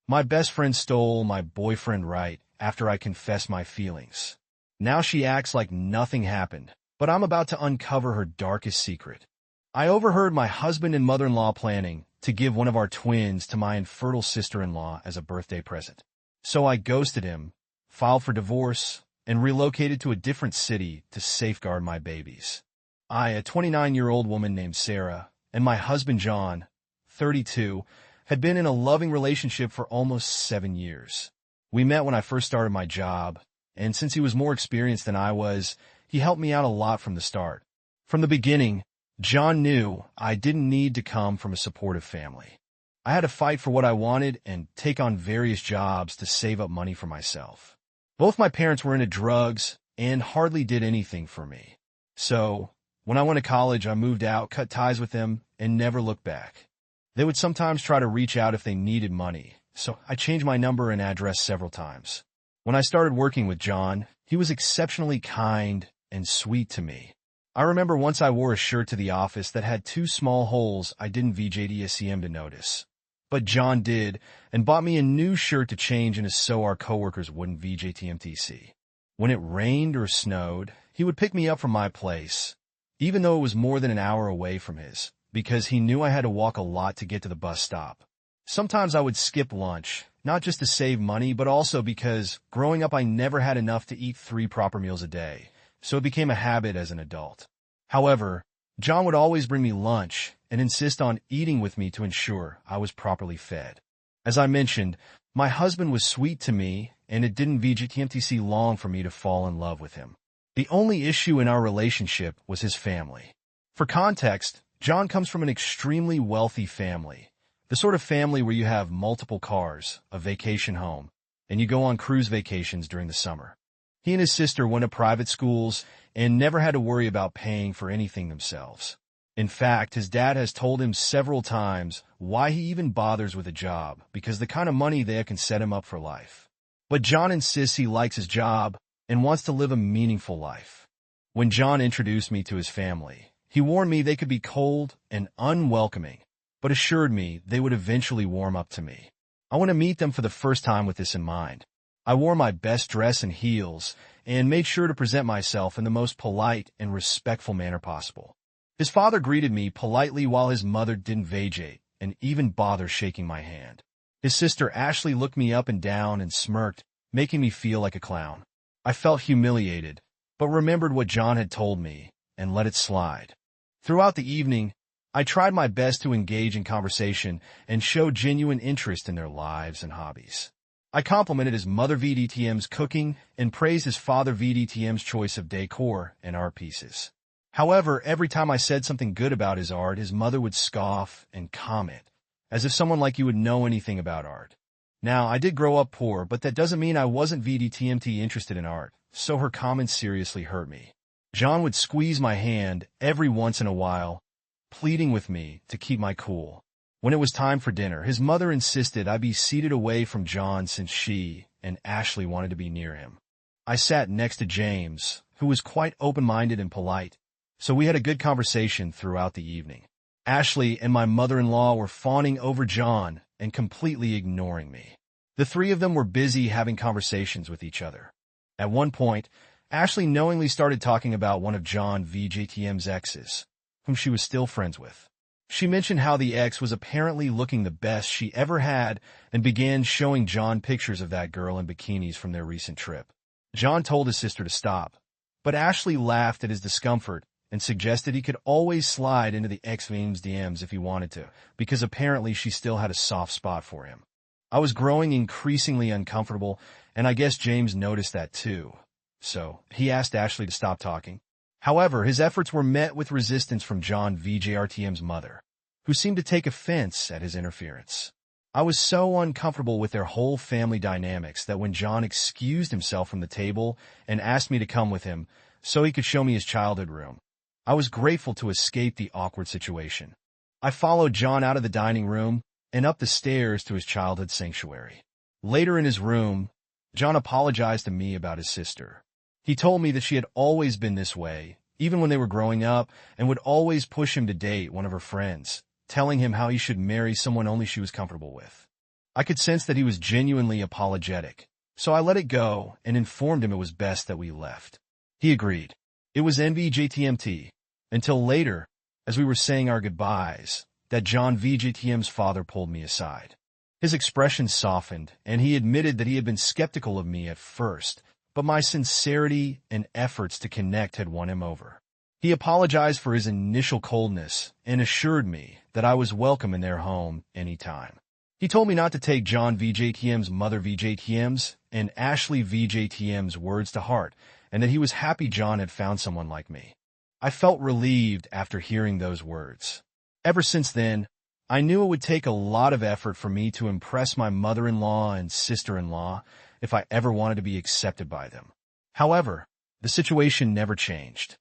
My best friend stole my boyfriend right after I confessed my feelings. Now she acts like nothing happened, but I'm about to uncover her darkest secret. I overheard my husband and mother-in-law planning to give one of our twins to my infertile sister-in-law as a birthday present. So I ghosted him, filed for divorce, and relocated to a different city to safeguard my babies. A 29-year-old woman named Sarah, and my husband John, 32, had been in a loving relationship for almost 7 years. We met when I first started my job, and since he was more experienced than I was, he helped me out a lot from the start. From the beginning, John knew I didn't need to come from a supportive family. I had to fight for what I wanted and take on various jobs to save up money for myself. Both my parents were into drugs and hardly did anything for me. So, when I went to college, I moved out, cut ties with them, and never looked back. They would sometimes try to reach out if they needed money, so I changed my number and address several times. When I started working with John, he was exceptionally kind and sweet to me. I remember once I wore a shirt to the office that had 2 small holes I didn't VJDSCM to notice. But John did, and bought me a new shirt to change in so our coworkers wouldn't VJTMTC. When it rained or snowed, he would pick me up from my place, even though it was more than an hour away from his, because he knew I had to walk a lot to get to the bus stop. Sometimes I would skip lunch, not just to save money, but also because growing up I never had enough to eat 3 proper meals a day, so it became a habit as an adult. However, John would always bring me lunch and insist on eating with me to ensure I was properly fed. As I mentioned, my husband was sweet to me, and it didn't VGTMTC long for me to fall in love with him. The only issue in our relationship was his family. For context, John comes from an extremely wealthy family, the sort of family where you have multiple cars, a vacation home, and you go on cruise vacations during the summer. He and his sister went to private schools and never had to worry about paying for anything themselves. In fact, his dad has told him several times why he even bothers with a job, because the kind of money there can set him up for life. But John insists he likes his job and wants to live a meaningful life. When John introduced me to his family, he warned me they could be cold and unwelcoming, but assured me they would eventually warm up to me. I want to meet them for the first time with this in mind. I wore my best dress and heels and made sure to present myself in the most polite and respectful manner possible. His father greeted me politely while his mother didn't vajate and even bother shaking my hand. His sister Ashley looked me up and down and smirked, making me feel like a clown. I felt humiliated, but remembered what John had told me and let it slide. Throughout the evening, I tried my best to engage in conversation and show genuine interest in their lives and hobbies. I complimented his mother VDTM's cooking and praised his father VDTM's choice of decor and art pieces. However, every time I said something good about his art, his mother would scoff and comment, as if someone like you would know anything about art. Now, I did grow up poor, but that doesn't mean I wasn't VDTMT interested in art, so her comments seriously hurt me. John would squeeze my hand every once in a while, pleading with me to keep my cool. When it was time for dinner, his mother insisted I be seated away from John since she and Ashley wanted to be near him. I sat next to James, who was quite open-minded and polite, so we had a good conversation throughout the evening. Ashley and my mother-in-law were fawning over John and completely ignoring me. The 3 of them were busy having conversations with each other. At one point, Ashley knowingly started talking about one of John VJTM's exes, whom she was still friends with. She mentioned how the ex was apparently looking the best she ever had and began showing John pictures of that girl in bikinis from their recent trip. John told his sister to stop, but Ashley laughed at his discomfort and suggested he could always slide into the ex-Vame's DMs if he wanted to, because apparently she still had a soft spot for him. I was growing increasingly uncomfortable, and I guess James noticed that too. So, he asked Ashley to stop talking. However, his efforts were met with resistance from John VJRTM's mother, who seemed to take offense at his interference. I was so uncomfortable with their whole family dynamics that when John excused himself from the table and asked me to come with him so he could show me his childhood room, I was grateful to escape the awkward situation. I followed John out of the dining room and up the stairs to his childhood sanctuary. Later in his room, John apologized to me about his sister. He told me that she had always been this way, even when they were growing up, and would always push him to date one of her friends, telling him how he should marry someone only she was comfortable with. I could sense that he was genuinely apologetic, so I let it go and informed him it was best that we left. He agreed. It was NVJTMT, until later, as we were saying our goodbyes, that John VJTM's father pulled me aside. His expression softened, and he admitted that he had been skeptical of me at first, but my sincerity and efforts to connect had won him over. He apologized for his initial coldness and assured me that I was welcome in their home anytime. He told me not to take John VJTM's mother VJTM's and Ashley VJTM's words to heart, and that he was happy John had found someone like me. I felt relieved after hearing those words. Ever since then, I knew it would take a lot of effort for me to impress my mother-in-law and sister-in-law if I ever wanted to be accepted by them. However, the situation never changed.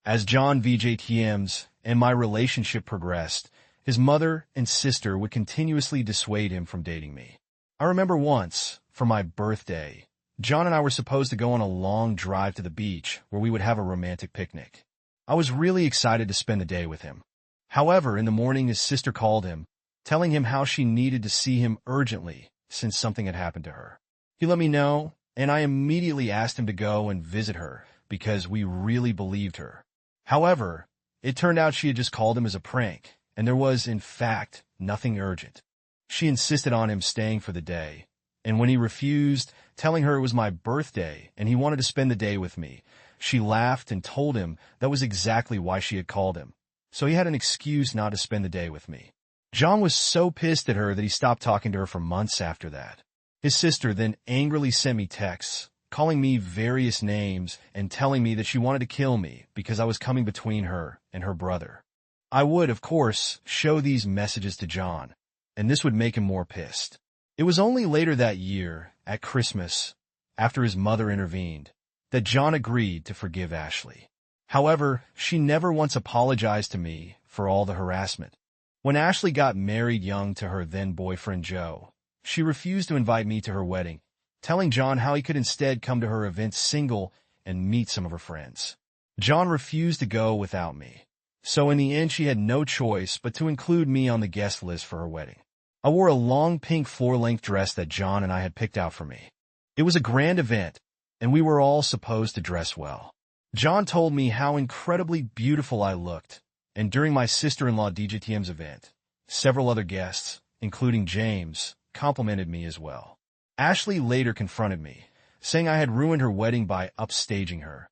As John VJTM's and my relationship progressed, his mother and sister would continuously dissuade him from dating me. I remember once, for my birthday, John and I were supposed to go on a long drive to the beach where we would have a romantic picnic. I was really excited to spend the day with him. However, in the morning his sister called him, telling him how she needed to see him urgently since something had happened to her. He let me know, and I immediately asked him to go and visit her because we really believed her. However, it turned out she had just called him as a prank, and there was, in fact, nothing urgent. She insisted on him staying for the day, and when he refused, telling her it was my birthday and he wanted to spend the day with me, she laughed and told him that was exactly why she had called him, so he had an excuse not to spend the day with me. John was so pissed at her that he stopped talking to her for months after that. His sister then angrily sent me texts, calling me various names and telling me that she wanted to kill me because I was coming between her and her brother. I would, of course, show these messages to John, and this would make him more pissed. It was only later that year, at Christmas, after his mother intervened, that John agreed to forgive Ashley. However, she never once apologized to me for all the harassment. When Ashley got married young to her then-boyfriend Joe, she refused to invite me to her wedding, telling John how he could instead come to her events single and meet some of her friends. John refused to go without me, so in the end she had no choice but to include me on the guest list for her wedding. I wore a long pink floor-length dress that John and I had picked out for me. It was a grand event, and we were all supposed to dress well. John told me how incredibly beautiful I looked, and during my sister-in-law DJTM's event, several other guests, including James, complimented me as well. Ashley later confronted me, saying I had ruined her wedding by upstaging her,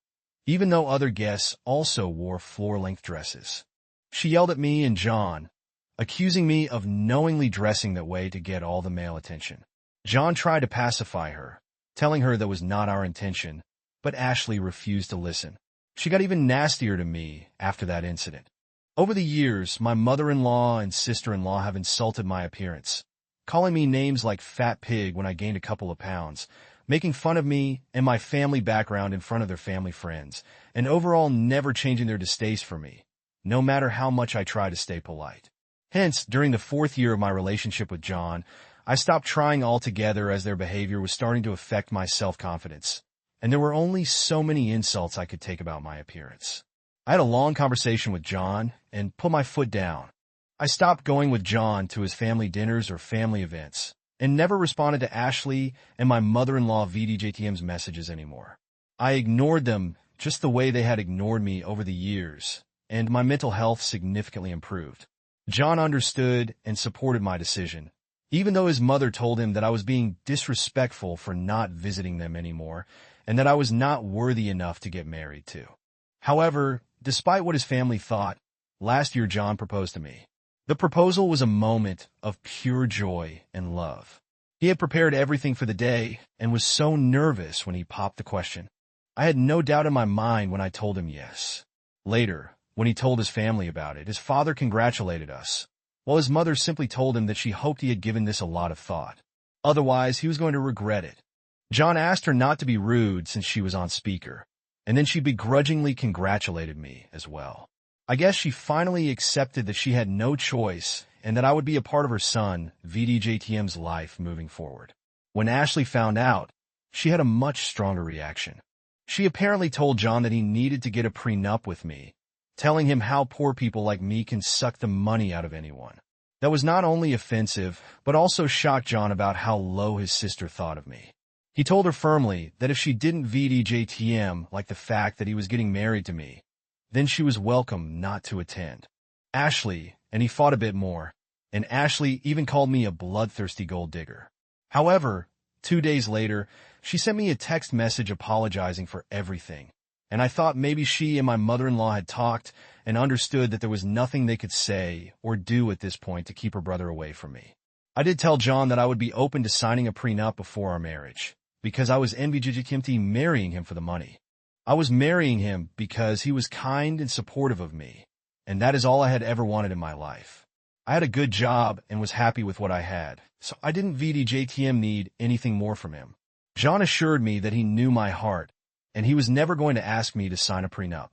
even though other guests also wore floor-length dresses. She yelled at me and John, accusing me of knowingly dressing that way to get all the male attention. John tried to pacify her, telling her that was not our intention, but Ashley refused to listen. She got even nastier to me after that incident. Over the years, my mother-in-law and sister-in-law have insulted my appearance, calling me names like fat pig when I gained a couple of pounds, making fun of me and my family background in front of their family friends, and overall never changing their distaste for me, no matter how much I try to stay polite. Hence, during the 4th year of my relationship with John, I stopped trying altogether as their behavior was starting to affect my self-confidence, and there were only so many insults I could take about my appearance. I had a long conversation with John and put my foot down. I stopped going with John to his family dinners or family events, and never responded to Ashley and my mother-in-law VDJTM's messages anymore. I ignored them just the way they had ignored me over the years, and my mental health significantly improved. John understood and supported my decision, even though his mother told him that I was being disrespectful for not visiting them anymore, and that I was not worthy enough to get married to. However, despite what his family thought, last year John proposed to me. The proposal was a moment of pure joy and love. He had prepared everything for the day and was so nervous when he popped the question. I had no doubt in my mind when I told him yes. Later, when he told his family about it, his father congratulated us, while his mother simply told him that she hoped he had given this a lot of thought. Otherwise, he was going to regret it. John asked her not to be rude since she was on speaker, and then she begrudgingly congratulated me as well. I guess she finally accepted that she had no choice and that I would be a part of her son, VDJTM's life moving forward. When Ashley found out, she had a much stronger reaction. She apparently told John that he needed to get a prenup with me, telling him how poor people like me can suck the money out of anyone. That was not only offensive, but also shocked John about how low his sister thought of me. He told her firmly that if she didn't VDJTM like the fact that he was getting married to me, then she was welcome not to attend. Ashley, and he fought a bit more, and Ashley even called me a bloodthirsty gold digger. However, 2 days later, she sent me a text message apologizing for everything, and I thought maybe she and my mother-in-law had talked and understood that there was nothing they could say or do at this point to keep her brother away from me. I did tell John that I would be open to signing a prenup before our marriage, because I was NBJJKMT marrying him for the money. I was marrying him because he was kind and supportive of me, and that is all I had ever wanted in my life. I had a good job and was happy with what I had, so I didn't VDJTM need anything more from him. John assured me that he knew my heart, and he was never going to ask me to sign a prenup.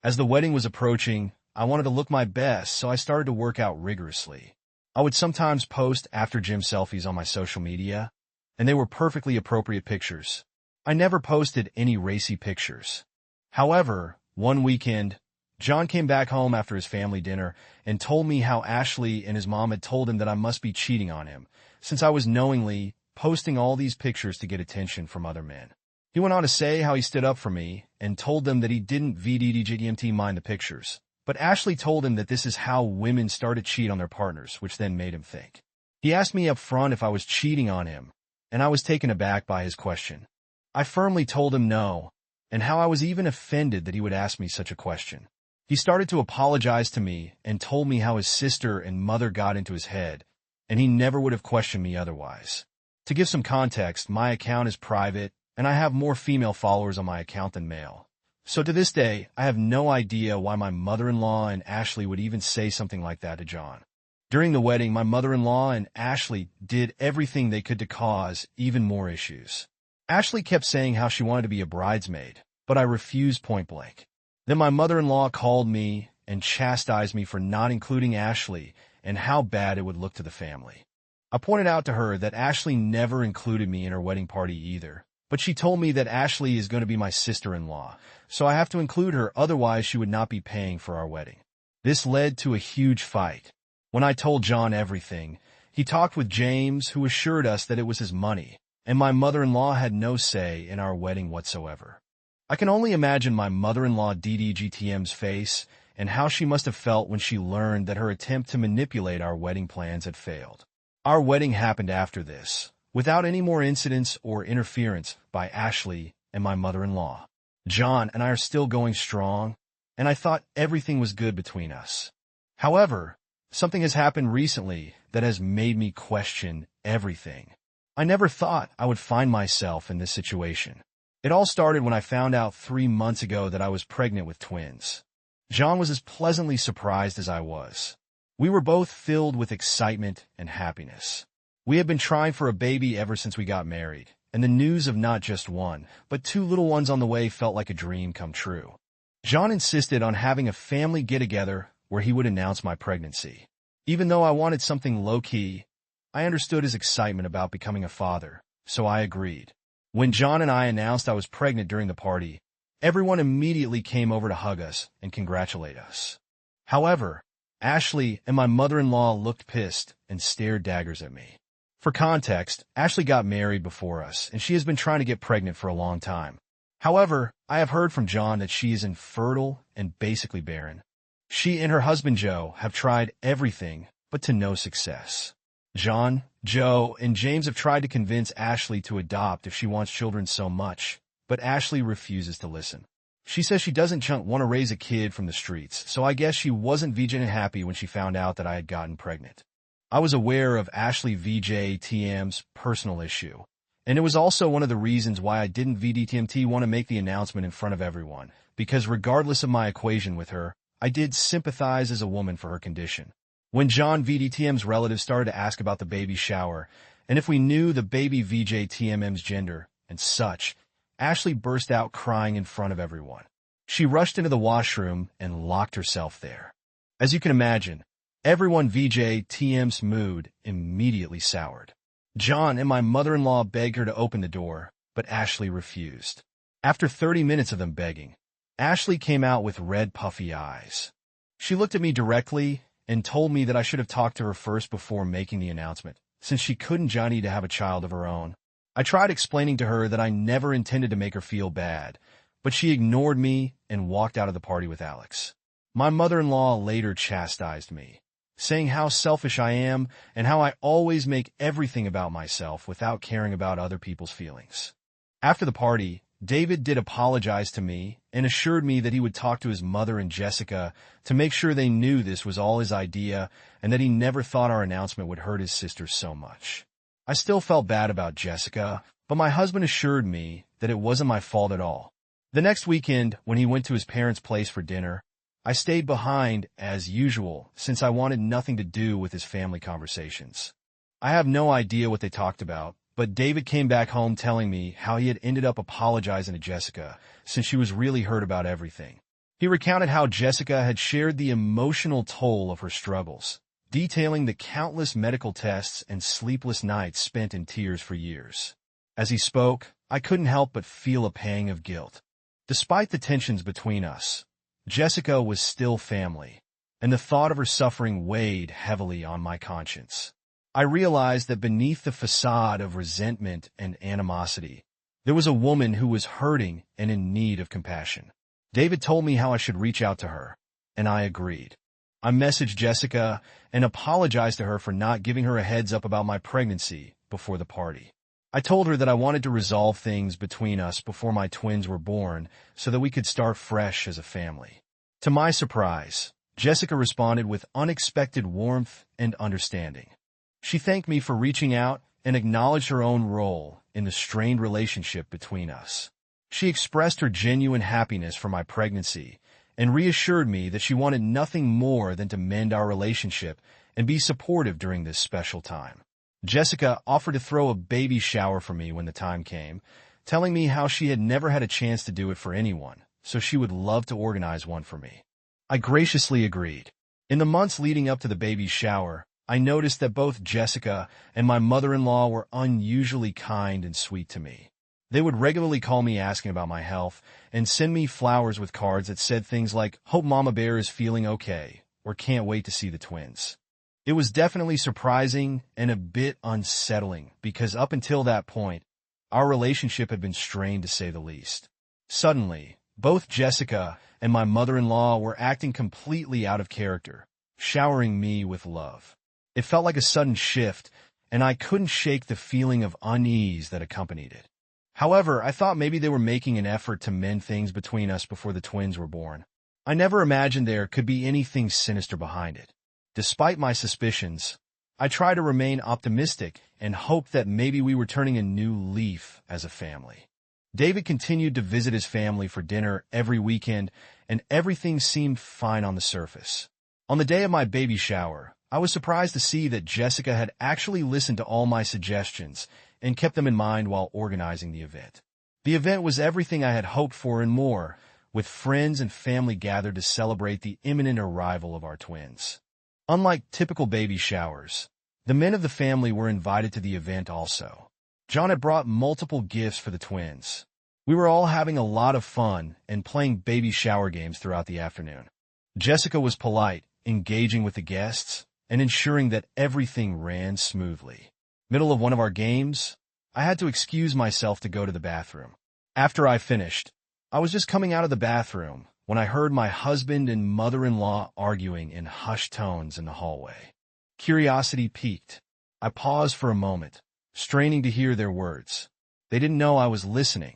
As the wedding was approaching, I wanted to look my best, so I started to work out rigorously. I would sometimes post after-gym selfies on my social media, and they were perfectly appropriate pictures. I never posted any racy pictures. However, one weekend, John came back home after his family dinner and told me how Ashley and his mom had told him that I must be cheating on him, since I was knowingly posting all these pictures to get attention from other men. He went on to say how he stood up for me and told them that he didn't VDDJDMT mind the pictures, but Ashley told him that this is how women start to cheat on their partners, which then made him think. He asked me up front if I was cheating on him, and I was taken aback by his question. I firmly told him no, and how I was even offended that he would ask me such a question. He started to apologize to me and told me how his sister and mother got into his head, and he never would have questioned me otherwise. To give some context, my account is private, and I have more female followers on my account than male. So to this day, I have no idea why my mother-in-law and Ashley would even say something like that to John. During the wedding, my mother-in-law and Ashley did everything they could to cause even more issues. Ashley kept saying how she wanted to be a bridesmaid, but I refused point blank. Then my mother-in-law called me and chastised me for not including Ashley and how bad it would look to the family. I pointed out to her that Ashley never included me in her wedding party either, but she told me that Ashley is going to be my sister-in-law, so I have to include her, otherwise she would not be paying for our wedding. This led to a huge fight. When I told John everything, he talked with James, who assured us that it was his money, and my mother-in-law had no say in our wedding whatsoever. I can only imagine my mother-in-law DDGTM's face and how she must have felt when she learned that her attempt to manipulate our wedding plans had failed. Our wedding happened after this, without any more incidents or interference by Ashley and my mother-in-law. John and I are still going strong, and I thought everything was good between us. However, something has happened recently that has made me question everything. I never thought I would find myself in this situation. It all started when I found out 3 months ago that I was pregnant with twins. John was as pleasantly surprised as I was. We were both filled with excitement and happiness. We had been trying for a baby ever since we got married, and the news of not just one, but 2 little ones on the way felt like a dream come true. John insisted on having a family get-together where he would announce my pregnancy. Even though I wanted something low-key, I understood his excitement about becoming a father, so I agreed. When John and I announced I was pregnant during the party, everyone immediately came over to hug us and congratulate us. However, Ashley and my mother-in-law looked pissed and stared daggers at me. For context, Ashley got married before us, and she has been trying to get pregnant for a long time. However, I have heard from John that she is infertile and basically barren. She and her husband Joe have tried everything, but to no success. John, Joe, and James have tried to convince Ashley to adopt if she wants children so much, but Ashley refuses to listen. She says she doesn't want to raise a kid from the streets, so I guess she wasn't VJing happy when she found out that I had gotten pregnant. I was aware of Ashley VJTM's personal issue, and it was also one of the reasons why I didn't VDTMT want to make the announcement in front of everyone, because regardless of my equation with her, I did sympathize as a woman for her condition. When John VDTM's relatives started to ask about the baby shower, and if we knew the baby VJTM's gender, and such, Ashley burst out crying in front of everyone. She rushed into the washroom and locked herself there. As you can imagine, everyone VJTM's mood immediately soured. John and my mother-in-law begged her to open the door, but Ashley refused. After 30 minutes of them begging, Ashley came out with red puffy eyes. She looked at me directly and told me that I should have talked to her first before making the announcement, since she couldn't Johnny to have a child of her own. I tried explaining to her that I never intended to make her feel bad, but she ignored me and walked out of the party with Alex. My mother-in-law later chastised me, saying how selfish I am and how I always make everything about myself without caring about other people's feelings. After the party, David did apologize to me and assured me that he would talk to his mother and Jessica to make sure they knew this was all his idea and that he never thought our announcement would hurt his sisters so much. I still felt bad about Jessica, but my husband assured me that it wasn't my fault at all. The next weekend, when he went to his parents' place for dinner, I stayed behind as usual since I wanted nothing to do with his family conversations. I have no idea what they talked about, but David came back home telling me how he had ended up apologizing to Jessica since she was really hurt about everything. He recounted how Jessica had shared the emotional toll of her struggles, detailing the countless medical tests and sleepless nights spent in tears for years. As he spoke, I couldn't help but feel a pang of guilt. Despite the tensions between us, Jessica was still family, and the thought of her suffering weighed heavily on my conscience. I realized that beneath the facade of resentment and animosity, there was a woman who was hurting and in need of compassion. David told me how I should reach out to her, and I agreed. I messaged Jessica and apologized to her for not giving her a heads up about my pregnancy before the party. I told her that I wanted to resolve things between us before my twins were born so that we could start fresh as a family. To my surprise, Jessica responded with unexpected warmth and understanding. She thanked me for reaching out and acknowledged her own role in the strained relationship between us. She expressed her genuine happiness for my pregnancy and reassured me that she wanted nothing more than to mend our relationship and be supportive during this special time. Jessica offered to throw a baby shower for me when the time came, telling me how she had never had a chance to do it for anyone, so she would love to organize one for me. I graciously agreed. In the months leading up to the baby shower, I noticed that both Jessica and my mother-in-law were unusually kind and sweet to me. They would regularly call me asking about my health and send me flowers with cards that said things like, "Hope Mama Bear is feeling okay," or "Can't wait to see the twins." It was definitely surprising and a bit unsettling because up until that point, our relationship had been strained to say the least. Suddenly, both Jessica and my mother-in-law were acting completely out of character, showering me with love. It felt like a sudden shift, and I couldn't shake the feeling of unease that accompanied it. However, I thought maybe they were making an effort to mend things between us before the twins were born. I never imagined there could be anything sinister behind it. Despite my suspicions, I tried to remain optimistic and hoped that maybe we were turning a new leaf as a family. David continued to visit his family for dinner every weekend, and everything seemed fine on the surface. On the day of my baby shower, I was surprised to see that Jessica had actually listened to all my suggestions and kept them in mind while organizing the event. The event was everything I had hoped for and more, with friends and family gathered to celebrate the imminent arrival of our twins. Unlike typical baby showers, the men of the family were invited to the event also. John had brought multiple gifts for the twins. We were all having a lot of fun and playing baby shower games throughout the afternoon. Jessica was polite, engaging with the guests, and ensuring that everything ran smoothly. Middle of one of our games, I had to excuse myself to go to the bathroom. After I finished, I was just coming out of the bathroom when I heard my husband and mother-in-law arguing in hushed tones in the hallway. Curiosity piqued. I paused for a moment, straining to hear their words. They didn't know I was listening.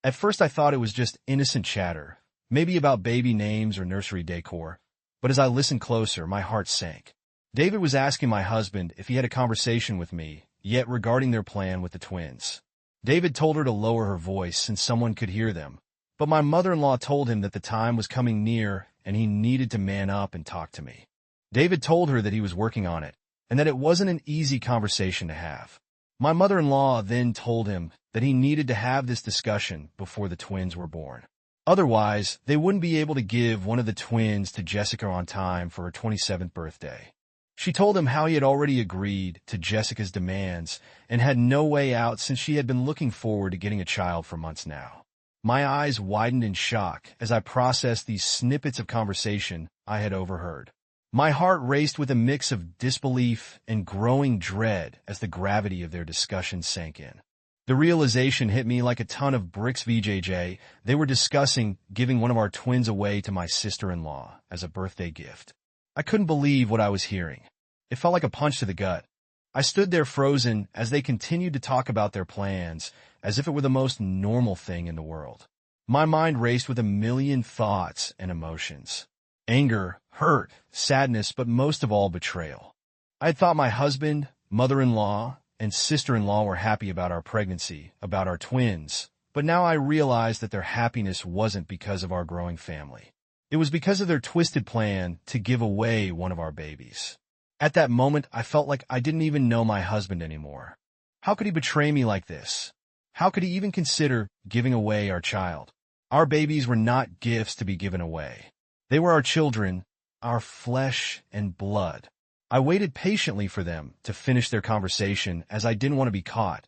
At first I thought it was just innocent chatter, maybe about baby names or nursery decor, but as I listened closer, my heart sank. David was asking my husband if he had a conversation with me, yet regarding their plan with the twins. David told her to lower her voice since someone could hear them, but my mother-in-law told him that the time was coming near and he needed to man up and talk to me. David told her that he was working on it, and that it wasn't an easy conversation to have. My mother-in-law then told him that he needed to have this discussion before the twins were born. Otherwise, they wouldn't be able to give one of the twins to Jessica on time for her 27th birthday. She told him how he had already agreed to Jessica's demands and had no way out since she had been looking forward to getting a child for months now. My eyes widened in shock as I processed these snippets of conversation I had overheard. My heart raced with a mix of disbelief and growing dread as the gravity of their discussion sank in. The realization hit me like a ton of bricks. VJJ, they were discussing giving one of our twins away to my sister-in-law as a birthday gift. I couldn't believe what I was hearing. It felt like a punch to the gut. I stood there frozen as they continued to talk about their plans, as if it were the most normal thing in the world. My mind raced with a million thoughts and emotions. Anger, hurt, sadness, but most of all, betrayal. I had thought my husband, mother-in-law, and sister-in-law were happy about our pregnancy, about our twins, but now I realized that their happiness wasn't because of our growing family. It was because of their twisted plan to give away one of our babies. At that moment, I felt like I didn't even know my husband anymore. How could he betray me like this? How could he even consider giving away our child? Our babies were not gifts to be given away. They were our children, our flesh and blood. I waited patiently for them to finish their conversation as I didn't want to be caught,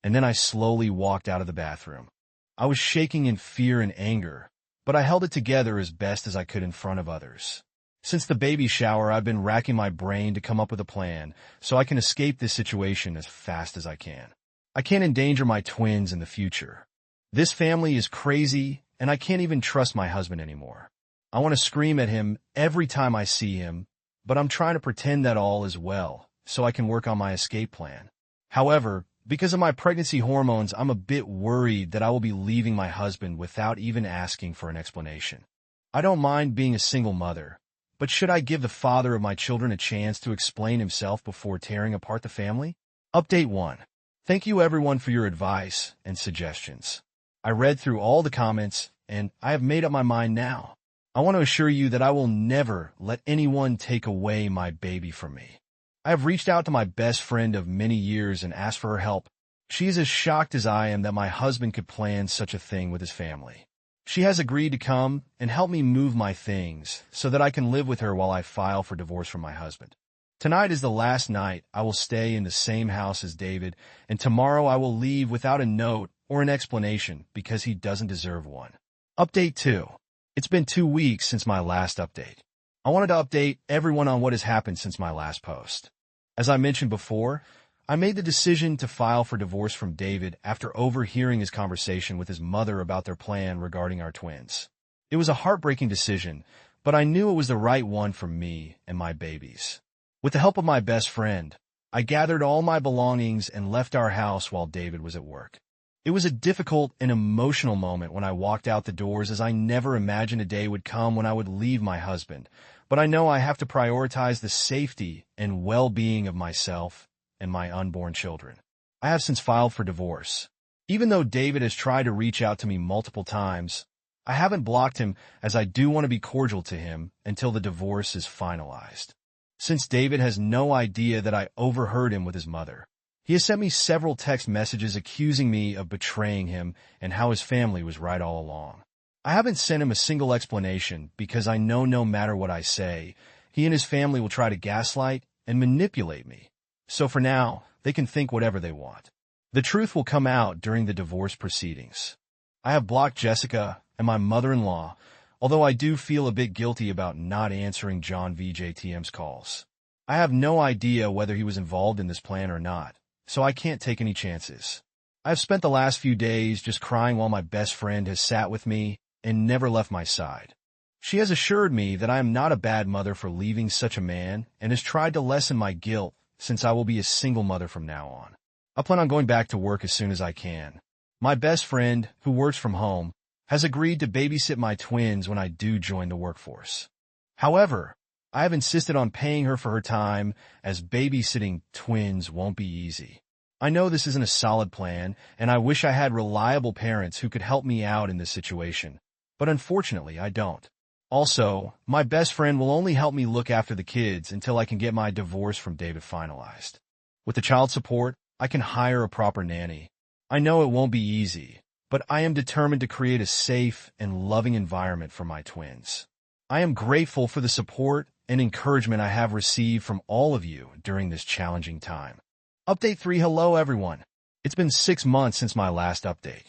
and then I slowly walked out of the bathroom. I was shaking in fear and anger, but I held it together as best as I could in front of others. Since the baby shower, I've been racking my brain to come up with a plan so I can escape this situation as fast as I can. I can't endanger my twins in the future. This family is crazy, and I can't even trust my husband anymore. I want to scream at him every time I see him, but I'm trying to pretend that all is well so I can work on my escape plan. However, because of my pregnancy hormones, I'm a bit worried that I will be leaving my husband without even asking for an explanation. I don't mind being a single mother, but should I give the father of my children a chance to explain himself before tearing apart the family? Update 1. Thank you everyone for your advice and suggestions. I read through all the comments, and I have made up my mind now. I want to assure you that I will never let anyone take away my baby from me. I have reached out to my best friend of many years and asked for her help. She is as shocked as I am that my husband could plan such a thing with his family. She has agreed to come and help me move my things so that I can live with her while I file for divorce from my husband. Tonight is the last night I will stay in the same house as David, and tomorrow I will leave without a note or an explanation because he doesn't deserve one. Update 2. It's been 2 weeks since my last update. I wanted to update everyone on what has happened since my last post. As I mentioned before, I made the decision to file for divorce from David after overhearing his conversation with his mother about their plan regarding our twins. It was a heartbreaking decision, but I knew it was the right one for me and my babies. With the help of my best friend, I gathered all my belongings and left our house while David was at work. It was a difficult and emotional moment when I walked out the doors, as I never imagined a day would come when I would leave my husband, but I know I have to prioritize the safety and well-being of myself and my unborn children. I have since filed for divorce. Even though David has tried to reach out to me multiple times, I haven't blocked him, as I do want to be cordial to him until the divorce is finalized. Since David has no idea that I overheard him with his mother, he has sent me several text messages accusing me of betraying him and how his family was right all along. I haven't sent him a single explanation because I know no matter what I say, he and his family will try to gaslight and manipulate me. So for now, they can think whatever they want. The truth will come out during the divorce proceedings. I have blocked Jessica and my mother-in-law, although I do feel a bit guilty about not answering John VJTM's calls. I have no idea whether he was involved in this plan or not, so I can't take any chances. I've spent the last few days just crying while my best friend has sat with me and never left my side. She has assured me that I am not a bad mother for leaving such a man and has tried to lessen my guilt since I will be a single mother from now on. I plan on going back to work as soon as I can. My best friend, who works from home, has agreed to babysit my twins when I do join the workforce. However, I have insisted on paying her for her time, as babysitting twins won't be easy. I know this isn't a solid plan, and I wish I had reliable parents who could help me out in this situation, but unfortunately I don't. Also, my best friend will only help me look after the kids until I can get my divorce from David finalized. With the child support, I can hire a proper nanny. I know it won't be easy, but I am determined to create a safe and loving environment for my twins. I am grateful for the support and encouragement I have received from all of you during this challenging time. Update 3. Hello everyone. It's been 6 months since my last update.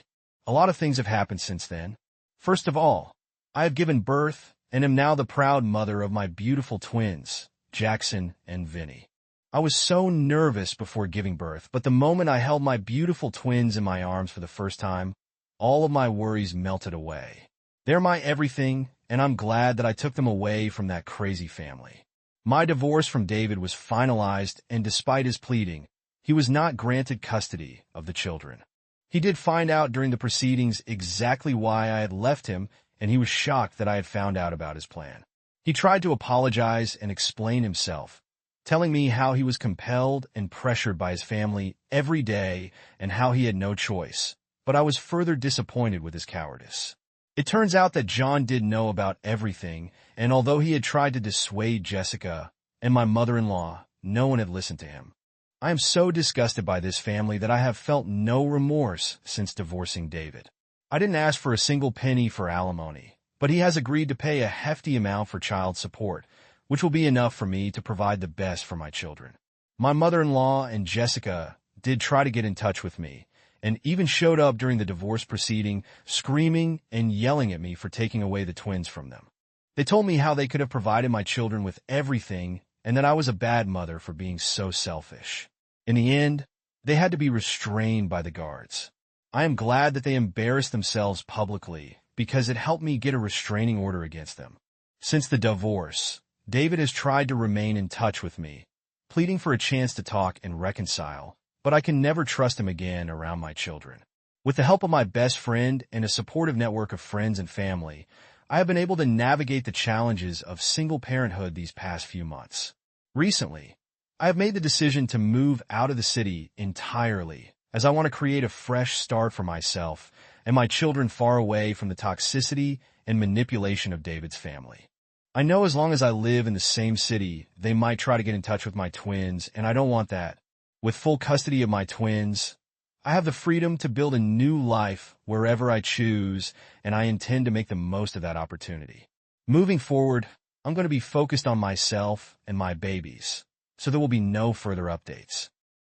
A lot of things have happened since then. First of all, I have given birth and am now the proud mother of my beautiful twins, Jackson and Vinny. I was so nervous before giving birth, but the moment I held my beautiful twins in my arms for the first time, all of my worries melted away. They're my everything, and I'm glad that I took them away from that crazy family. My divorce from David was finalized, and despite his pleading, he was not granted custody of the children. He did find out during the proceedings exactly why I had left him, and he was shocked that I had found out about his plan. He tried to apologize and explain himself, telling me how he was compelled and pressured by his family every day and how he had no choice. But I was further disappointed with his cowardice. It turns out that John did know about everything, and although he had tried to dissuade Jessica and my mother-in-law, no one had listened to him. I am so disgusted by this family that I have felt no remorse since divorcing David. I didn't ask for a single penny for alimony, but he has agreed to pay a hefty amount for child support, which will be enough for me to provide the best for my children. My mother-in-law and Jessica did try to get in touch with me, and even showed up during the divorce proceeding, screaming and yelling at me for taking away the twins from them. They told me how they could have provided my children with everything and that I was a bad mother for being so selfish. In the end, they had to be restrained by the guards. I am glad that they embarrassed themselves publicly because it helped me get a restraining order against them. Since the divorce, David has tried to remain in touch with me, pleading for a chance to talk and reconcile, but I can never trust him again around my children. With the help of my best friend and a supportive network of friends and family, I have been able to navigate the challenges of single parenthood these past few months. Recently, I have made the decision to move out of the city entirely, as I want to create a fresh start for myself and my children far away from the toxicity and manipulation of David's family. I know as long as I live in the same city, they might try to get in touch with my twins, and I don't want that. With full custody of my twins, I have the freedom to build a new life wherever I choose, and I intend to make the most of that opportunity. Moving forward, I'm going to be focused on myself and my babies, so there will be no further updates.